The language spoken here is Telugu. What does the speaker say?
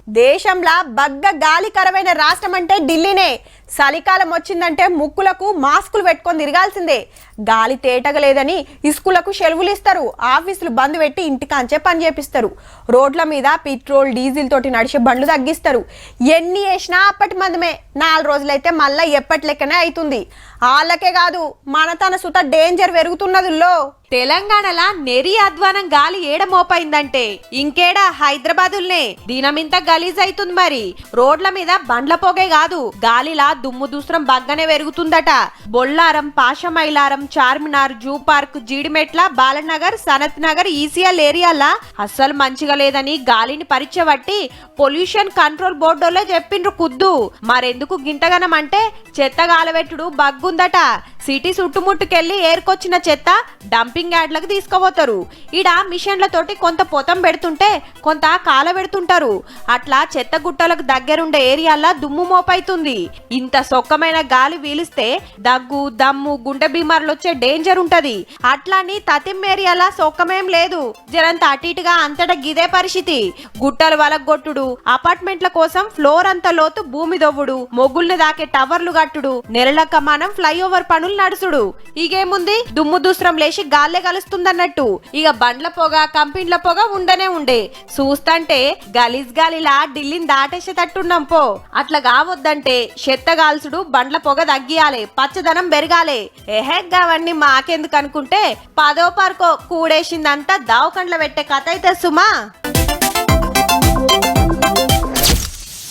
దేశంలో బగ్గ గాలి కరవైన రాష్ట్రం అంటే ఢిల్లీనే. చలికాలం వచ్చిందంటే ముక్కులకు మాస్కులు పెట్టుకొని తిరగాల్సిందే. గాలి తేటగలేదని స్కూళ్లకు సెలవులు ఇస్తారు, ఆఫీసులు బంద్ పెట్టి ఇంటికాంచే పని చేపిస్తారు. రోడ్ల మీద పెట్రోల్ డీజిల్ తోటి నడిచే బండ్లు తగ్గిస్తారు. ఎన్ని వేసినా అప్పటి మందమే. 4 రోజులైతే మళ్ళీ ఎప్పటి లెక్కనే అవుతుంది. వాళ్ళకే కాదు మన తన సుత డేంజర్ పెరుగుతున్నదుల్లో. తెలంగాణల నెరి అధ్వానం గాలి ఏడ మోపైందంటే ఇంకేడా హైదరాబాదుల్నే దీనమింత గలీజ్ అవుతుంది. మరి రోడ్ల మీద బండ్ల పొగే కాదు, గాలిలా దుమ్ము దూసరం బగ్గనే పెరుగుతుందట. Bollaram, Pashamylaram, Charminar, zoo park, Jeedimetla, Balanagar, Sanath Nagar, ECL ఏరియాలా అస్సలు మంచిగా లేదని గాలిని పరీక్ష బట్టి పొల్యూషన్ కంట్రోల్ బోర్డులో చెప్పిండ్రు కుద్దు. మరెందుకు గింతగనం అంటే చెత్త గాలబెట్టుడు బగ్గుందట. సిటీ చుట్టుముట్టుకెళ్లి ఏర్కొచ్చిన చెత్త డంపింగ్ యార్డ్లకు తీసుకుపోతారు. ఈడ మిషన్లతోటి కొంత పొతం పెడుతుంటే కొంత కాల పెడుతుంటారు. అట్లా చెత్త గుట్టలకు దగ్గరుండే ఏరియాల్లో దుమ్ము మోపైతుంది. ఇంత సొక్కమైన గాలి వీలిస్తే దగ్గు, దమ్ము, గుండె బీమార్లు వచ్చే డేంజర్ ఉంటది. అట్లాని తతిం ఏరియాలా సొక్కమేం లేదు. జరంత అటు ఇటుగా అంతటా గిదే పరిస్థితి. గుట్టలు వలగొట్టుడు, అపార్ట్మెంట్ల కోసం ఫ్లోర్ అంత లోతు భూమి దొవ్వుడు, మొగ్గుల్ని దాకే టవర్లు కట్టుడు, నెలల కమానం ఫ్లైఓవర్ పనులు నడుసుడు. ఇగేముంది దుమ్ము దూసరం లేచి గాల్లే కలుస్తుందన్నట్టు. ఇక బండ్ల పొగ, కంపెనీల పొగ ఉండనే ఉండే. చూస్తంటే గలీజ్ గాలిలా ఢిల్లీని దాటేసేటట్టున్నాం పో. అట్లా కావద్దంటే చెత్త గాల్సుడు, బండ్ల పొగ తగ్గియాలి, పచ్చదనం పెరగాలి. ఎహెగ్గావన్నీ మాకెందుకు అనుకుంటే 10వ పార్కో కూడేసిందంతా దావకండ్ల పెట్టే కథ అయితే సుమా.